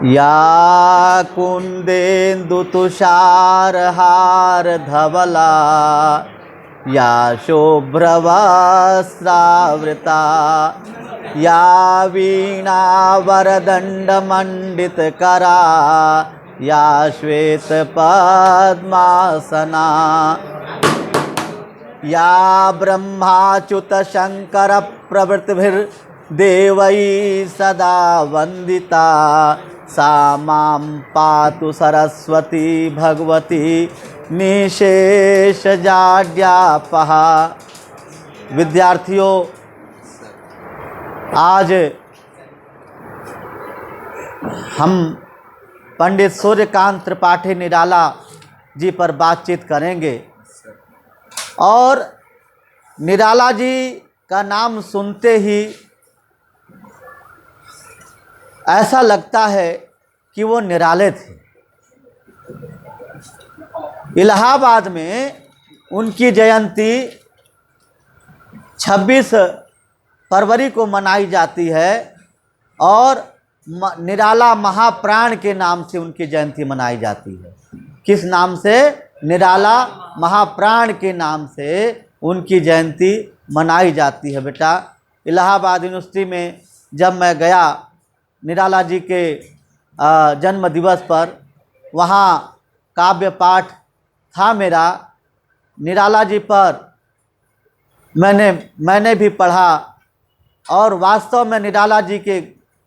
या कुन्देन्दुतुषारहार धवला या शुभ्रवस्त्रावृता या वीणावरदण्डमण्डितकरा या श्वेतपद्मासना या ब्रह्माच्युतशङ्करप्रभृतिभिर्देवैः सदा वन्दिता सा मां पातु सरस्वती भगवती निशेषजाड्यापहा। विद्यार्थियों, आज हम पंडित सूर्यकांत त्रिपाठी निराला जी पर बातचीत करेंगे। और निराला जी का नाम सुनते ही ऐसा लगता है कि वो निराले थे। इलाहाबाद में उनकी जयंती 26 फरवरी को मनाई जाती है और निराला महाप्राण के नाम से उनकी जयंती मनाई जाती है। किस नाम से? निराला महाप्राण के नाम से उनकी जयंती मनाई जाती है। बेटा, इलाहाबाद यूनिवर्सिटी में जब मैं गया निराला जी के जन्म दिवस पर, वहाँ काव्य पाठ था मेरा। निराला जी पर मैंने भी पढ़ा और वास्तव में निराला जी के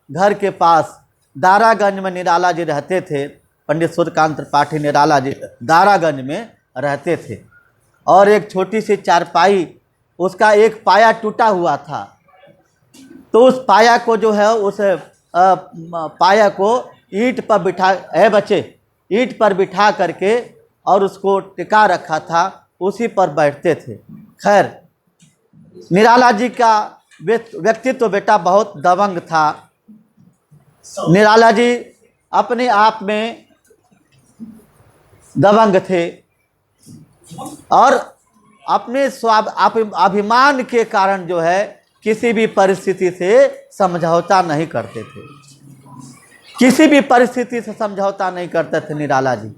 घर के पास दारागंज में निराला जी रहते थे। पंडित सूर्यकांत त्रिपाठी निराला जी दारागंज में रहते थे और एक छोटी सी चारपाई, उसका एक पाया टूटा हुआ था। तो उस पाया को जो है, उस पाया को ईंट पर ईंट पर बिठा करके और उसको टिका रखा था, उसी पर बैठते थे। खैर, निराला जी का व्यक्तित्व बेटा बहुत दबंग था। निराला जी अपने आप में दबंग थे और अपने अभिमान के कारण जो है किसी भी परिस्थिति से समझौता नहीं करते थे। किसी भी परिस्थिति से समझौता नहीं करते थे निराला जी।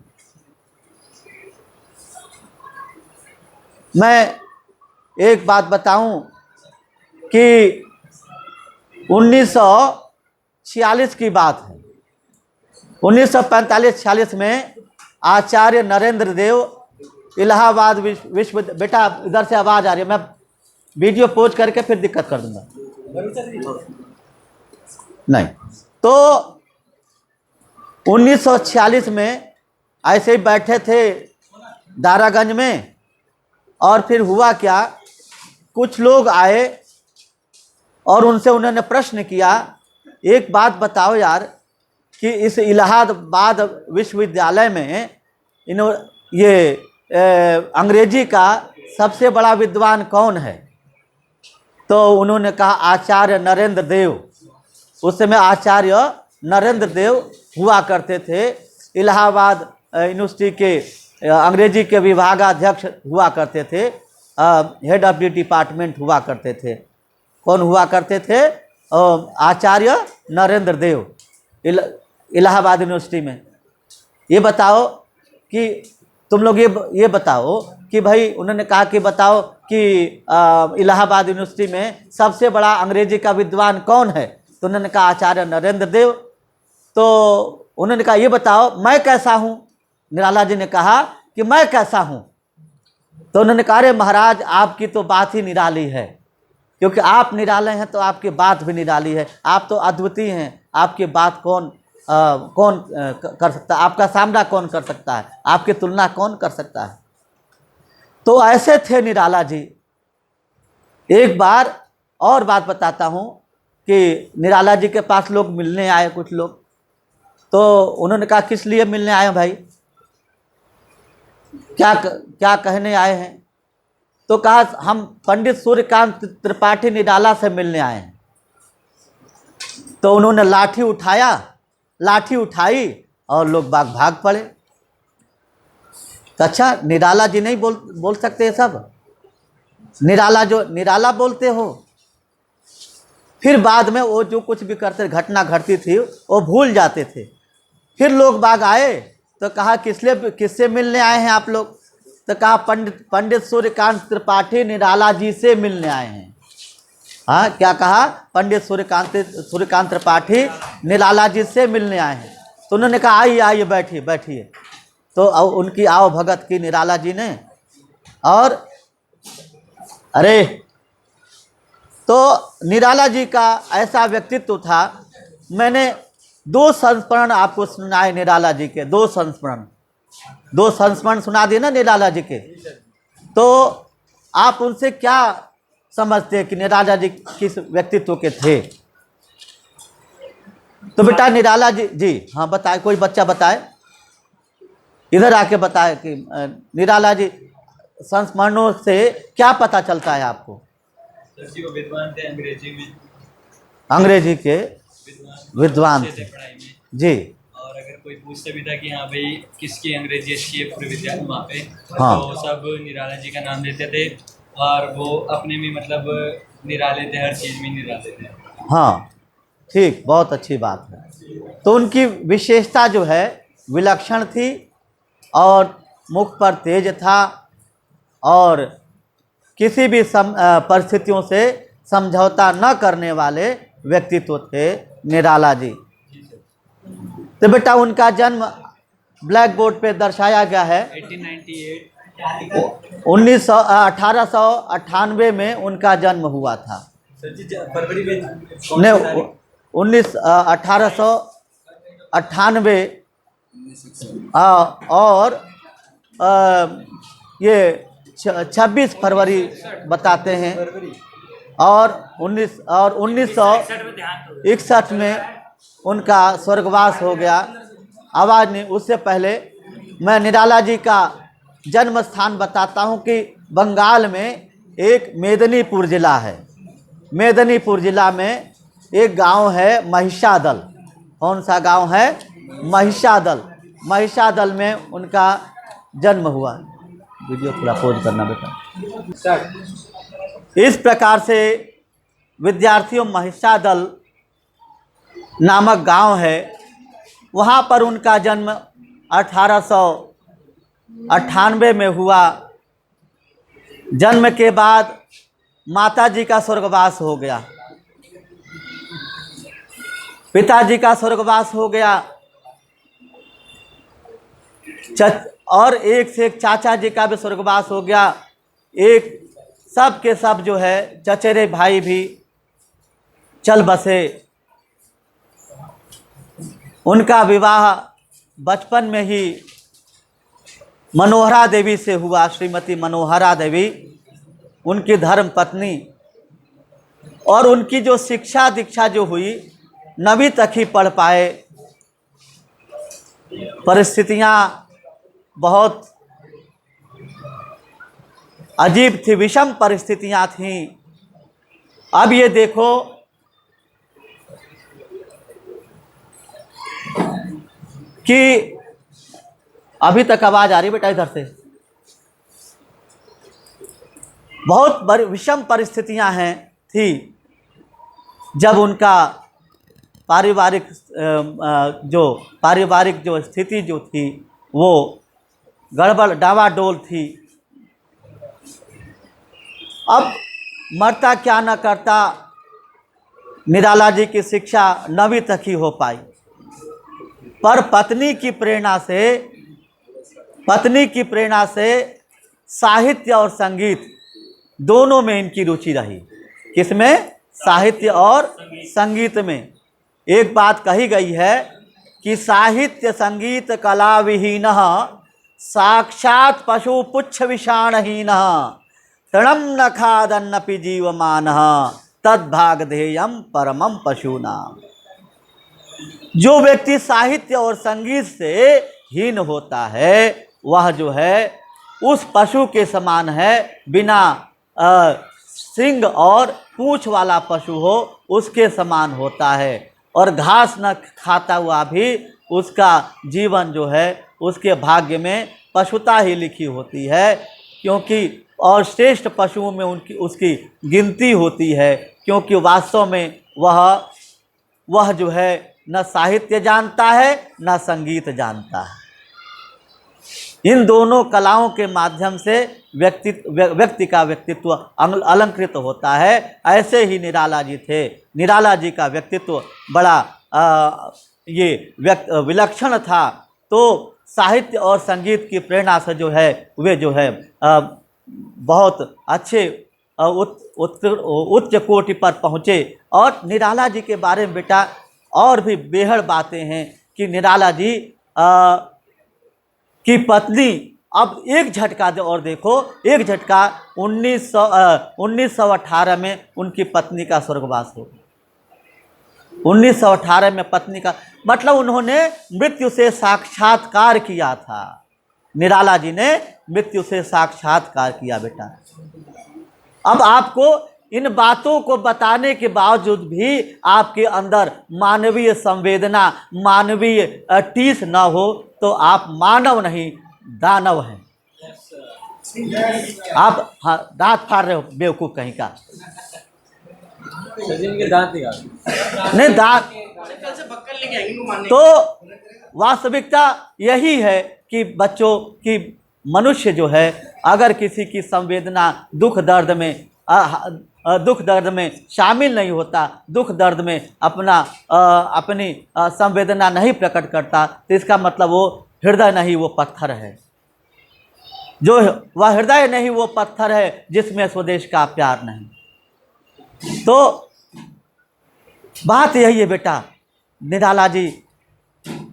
मैं एक बात बताऊं कि 1946 की बात है। 1945-46 में आचार्य नरेंद्र देव इलाहाबाद विश्व बेटा, इधर से आवाज़ आ रही है, मैं वीडियो पोज करके फिर दिक्कत कर दूंगा। नहीं तो 1946 में ऐसे ही बैठे थे दारागंज में और फिर हुआ क्या, कुछ लोग आए और उन्होंने प्रश्न किया, एक बात बताओ यार कि इस इलाहाबाद विश्वविद्यालय में ये अंग्रेजी का सबसे बड़ा विद्वान कौन है? तो उन्होंने कहा आचार्य नरेंद्र देव। उस समय आचार्य नरेंद्र देव हुआ करते थे, इलाहाबाद यूनिवर्सिटी के अंग्रेजी के विभागाध्यक्ष हुआ करते थे, हेड ऑफ द डिपार्टमेंट हुआ करते थे। कौन हुआ करते थे? आचार्य नरेंद्र देव इलाहाबाद यूनिवर्सिटी में। ये बताओ कि तुम लोग ये बताओ कि भाई, उन्होंने कहा कि बताओ कि इलाहाबाद यूनिवर्सिटी में सबसे बड़ा अंग्रेजी का विद्वान कौन है? तो उन्होंने कहा आचार्य नरेंद्र देव। तो उन्होंने कहा ये बताओ मैं कैसा हूँ? निराला जी ने कहा कि मैं कैसा हूँ? तो उन्होंने कहा अरे महाराज, आपकी तो बात ही निराली है, क्योंकि आप निराले हैं तो आपकी बात भी निराली है। आप तो अद्वितीय हैं, आपकी बात कौन कर सकता है? आपका सामना कौन कर सकता है? आपकी तुलना कौन कर सकता है? तो ऐसे थे निराला जी। एक बार और बात बताता हूँ कि निराला जी के पास लोग मिलने आए, कुछ लोग। तो उन्होंने कहा किस लिए मिलने आए भाई, क्या कहने आए हैं? तो कहा हम पंडित सूर्यकांत त्रिपाठी निराला से मिलने आए हैं। तो उन्होंने लाठी उठाई और लोग भाग पड़े। तो अच्छा, निराला जी नहीं बोल सकते सब? निराला बोलते हो? फिर बाद में वो जो कुछ भी करते घटना घटती थी वो भूल जाते थे। फिर लोग बाग आए तो कहा किससे मिलने आए हैं आप लोग? तो कहा पंडित सूर्यकांत त्रिपाठी निराला जी से मिलने आए हैं। हाँ, क्या कहा? पंडित सूर्यकांत त्रिपाठी निराला जी से मिलने आए हैं। तो उन्होंने कहा आइए आइए बैठिए बैठिए। तो उनकी आओ भगत की निराला जी ने। और अरे, तो निराला जी का ऐसा व्यक्तित्व था। मैंने 2 संस्मरण आपको सुनाए निराला जी के, 2 संस्मरण सुना दिए ना निराला जी के। तो आप उनसे क्या समझते हैं कि निराला जी किस व्यक्तित्व के थे? तो बेटा निराला जी हाँ बताए, कोई बच्चा बताए, इधर आके बताए कि निराला जी संस्मरणों से क्या पता चलता है आपको? जी वो विद्वान थे अंग्रेजी में, अंग्रेजी के विद्वान थे पढ़ाई में जी। और अगर कोई पूछता भी था कि हाँ भाई किसकी अंग्रेजी अच्छी है पूरे विद्यालय वहाँ पे, हाँ। तो सब निराला जी का नाम लेते थे और वो अपने में मतलब निराले थे, हर चीज़ में निराले थे। हाँ ठीक, बहुत अच्छी बात है। तो उनकी विशेषता जो है विलक्षण थी और मुख पर तेज था और किसी भी परिस्थितियों से समझौता न करने वाले व्यक्तित्व थे निराला जी। तो बेटा उनका जन्म ब्लैक बोर्ड पे दर्शाया गया है 1898 में उनका जन्म हुआ था। फरवरी में नहीं, 1898 और ये 26 फरवरी बताते हैं। और 1961 में उनका स्वर्गवास हो गया। आवाज़ नहीं, उससे पहले मैं निराला जी का जन्म स्थान बताता हूं कि बंगाल में एक मेदिनीपुर ज़िला है। मेदिनीपुर ज़िला में एक गांव है महिषादल। कौन सा गांव है? महिषादल। महिषादल में उनका जन्म हुआ। वीडियो थोड़ा पॉज करना बेटा। इस प्रकार से विद्यार्थियों, महिषादल नामक गांव है, वहाँ पर उनका जन्म 1898 में हुआ। जन्म के बाद माताजी का स्वर्गवास हो गया, पिताजी का स्वर्गवास हो गया, और एक से एक चाचा जी का भी स्वर्गवास हो गया। एक सब के सब जो है चचेरे भाई भी चल बसे। उनका विवाह बचपन में ही मनोहरा देवी से हुआ। श्रीमती मनोहरा देवी उनकी धर्म पत्नी, और उनकी जो शिक्षा दीक्षा जो हुई 9वीं तक ही पढ़ पाए। परिस्थितियां बहुत अजीब थी, विषम परिस्थितियां थीं। अब ये देखो कि अभी तक आवाज आ रही बेटा इधर से? बहुत विषम परिस्थितियां हैं थी जब उनका पारिवारिक जो स्थिति जो थी वो गड़बड़ डावाडोल थी। अब मरता क्या न करता, निराला जी की शिक्षा 9वीं तक ही हो पाई। पर पत्नी की प्रेरणा से साहित्य और संगीत दोनों में इनकी रुचि रही। किसमें? साहित्य और संगीत में। एक बात कही गई है कि साहित्य संगीत कला विहीनः साक्षात् पशु पुच्छ विषाणहीनः तृणं न खादन्नपि जीवमानः तद्भागधेयं परमं पशूनाम्। जो व्यक्ति साहित्य और संगीत से हीन होता है वह जो है उस पशु के समान है। बिना सिंग और पूंछ वाला पशु हो उसके समान होता है। और घास न खाता हुआ भी उसका जीवन जो है उसके भाग्य में पशुता ही लिखी होती है। क्योंकि और श्रेष्ठ पशुओं में उसकी गिनती होती है, क्योंकि वास्तव में वह जो है न साहित्य जानता है न संगीत जानता है। इन दोनों कलाओं के माध्यम से व्यक्ति का व्यक्तित्व अलंकृत होता है। ऐसे ही निराला जी थे। निराला जी का व्यक्तित्व बड़ा ये विलक्षण था। तो साहित्य और संगीत की प्रेरणा से जो है वे जो है बहुत अच्छे उच्च कोटि पर पहुँचे। और निराला जी के बारे में बेटा और भी बेहद बातें हैं कि निराला जी की पत्नी, अब एक झटका और देखो, एक झटका 1918 में उनकी पत्नी का स्वर्गवास हो गया। 1918 में पत्नी का मतलब उन्होंने मृत्यु से साक्षात्कार किया था। निराला जी ने मृत्यु से साक्षात्कार किया बेटा। अब आपको इन बातों को बताने के बावजूद भी आपके अंदर मानवीय संवेदना, मानवीय टीस न हो तो आप मानव नहीं, दानव हैं। आप दांत फाड़ रहे हो बेवकूफ कहीं का। दांत नहीं, दांत तो वास्तविकता यही है कि बच्चों की मनुष्य जो है अगर किसी की संवेदना दुख दर्द में शामिल नहीं होता, दुख दर्द में अपनी संवेदना नहीं प्रकट करता, तो इसका मतलब वो हृदय नहीं, वो पत्थर है। जो वह हृदय नहीं वो पत्थर है जिसमें स्वदेश का प्यार नहीं। तो बात यही है बेटा, निराला जी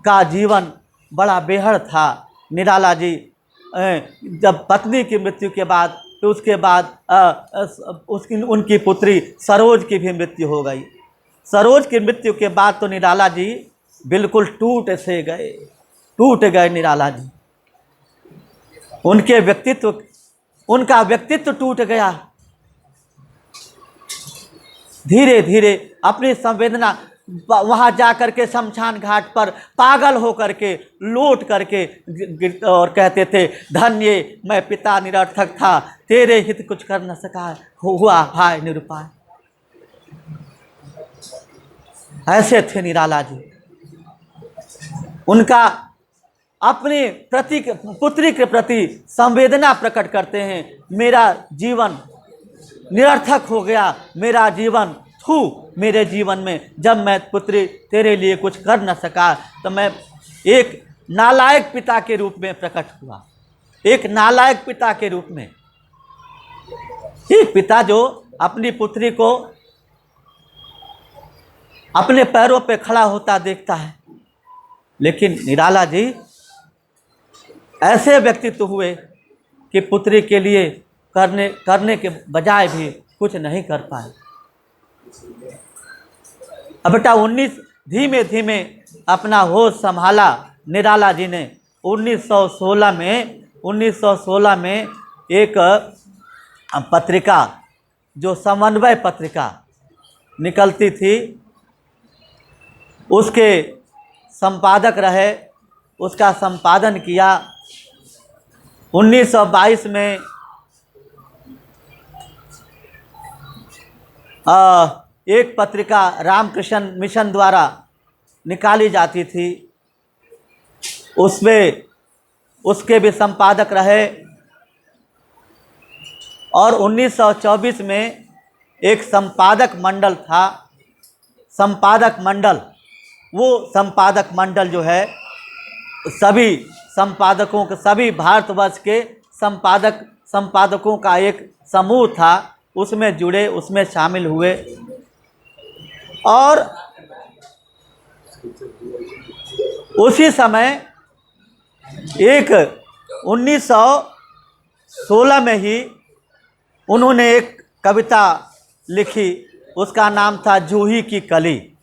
का जीवन बड़ा बेहद था। निराला जी जब पत्नी की मृत्यु के बाद, तो उसके बाद उनकी पुत्री सरोज की भी मृत्यु हो गई। सरोज की मृत्यु के बाद तो निराला जी बिल्कुल टूट गए निराला जी। उनका व्यक्तित्व टूट गया। धीरे धीरे अपनी संवेदना वहाँ जा कर के शमशान घाट पर पागल होकर के लौट करके और कहते थे, धन्य मैं पिता निरर्थक था, तेरे हित कुछ कर न सका, हुआ भाई निरुपाय। ऐसे थे निराला जी। उनका अपने पुत्री के प्रति संवेदना प्रकट करते हैं। मेरा जीवन निरर्थक हो गया, मेरा जीवन मेरे जीवन में जब मैं पुत्री तेरे लिए कुछ कर न सका तो मैं एक नालायक पिता के रूप में प्रकट हुआ। एक नालायक पिता के रूप में, एक पिता जो अपनी पुत्री को अपने पैरों पे खड़ा होता देखता है। लेकिन निराला जी ऐसे व्यक्तित्व हुए कि पुत्री के लिए करने के बजाय भी कुछ नहीं कर पाए। अब बेटा धीमे धीमे अपना होश संभाला निराला जी ने। 1916 में एक पत्रिका जो समन्वय पत्रिका निकलती थी, उसके संपादक रहे, उसका संपादन किया। 1922 में एक पत्रिका रामकृष्ण मिशन द्वारा निकाली जाती थी, उसमें उसके भी संपादक रहे। और 1924 में एक संपादक मंडल था। संपादक मंडल, वो संपादक मंडल जो है सभी संपादकों के, सभी भारतवर्ष के संपादकों का एक समूह था, उसमें जुड़े, उसमें शामिल हुए। और उसी समय एक 1916 में ही उन्होंने एक कविता लिखी, उसका नाम था जूही की कली।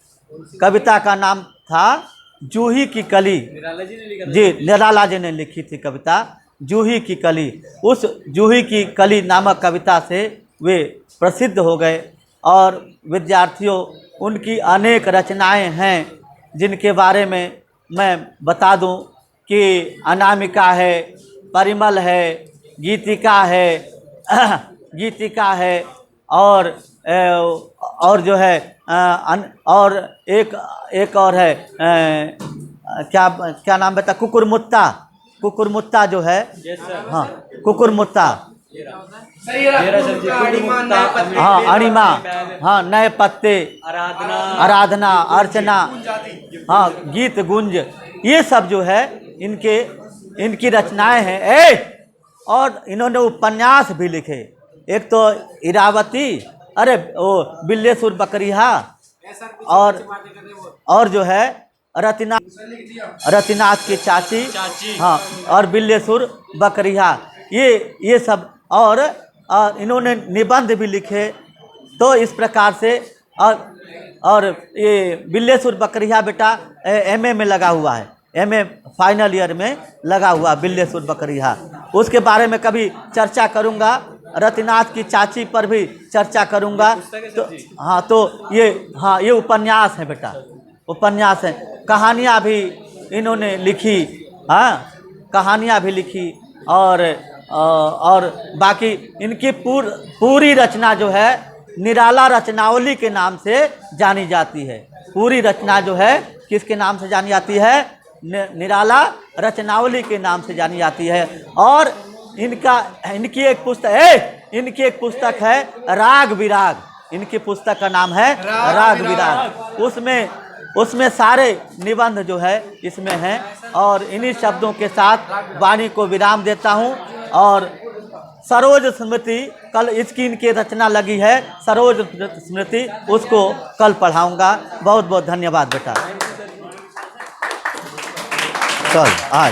कविता का नाम था जूही की कली। जी, निराला जी ने लिखी थी कविता जूही की कली। उस जूही की कली नामक कविता से वे प्रसिद्ध हो गए। और विद्यार्थियों, उनकी अनेक रचनाएं हैं जिनके बारे में मैं बता दूं कि अनामिका है, परिमल है, गीतिका है और जो है और एक और है क्या क्या नाम बता, कुकुरमुत्ता। कुकुरमुत्ता जो है, हाँ कुकुरमुत्ता, हाँ अणिमा, हाँ नए पत्ते, आराधना, अर्चना, हाँ गीत गुंज, ये सब जो है इनकी रचनाएं हैं। और इन्होंने उपन्यास भी लिखे। एक तो इरावती, अरे वो बिल्लेसुर बकरिया, और जो है रतिनाथ की चाची, हाँ, और बिल्लेसुर बकरिया, ये सब। और इन्होंने निबंध भी लिखे। तो इस प्रकार से और ये बिल्लेसुर बकरिया बेटा एमए में लगा हुआ है, एमए फाइनल ईयर में लगा हुआ बिल्लेसुर बकरिया। उसके बारे में कभी चर्चा करूंगा, रतिनाथ की चाची पर भी चर्चा करूंगा। तो हाँ, तो ये उपन्यास है बेटा, उपन्यास है। कहानियाँ भी इन्होंने लिखी, हाँ कहानियाँ भी लिखी। और बाकी इनकी पूरी रचना जो है निराला रचनावली के नाम से जानी जाती है। पूरी रचना जो है किसके नाम से जानी जाती है? निराला रचनावली के नाम से जानी जाती है। और इनकी एक पुस्तक है राग विराग। इनकी पुस्तक का नाम है राग विराग। उसमें सारे निबंध जो है इसमें हैं। और इन्हीं शब्दों के साथ वाणी को विराम देता हूँ। और सरोज स्मृति, कल इसकी इनकी रचना लगी है सरोज स्मृति, उसको कल पढ़ाऊंगा। बहुत बहुत धन्यवाद बेटा। चल आज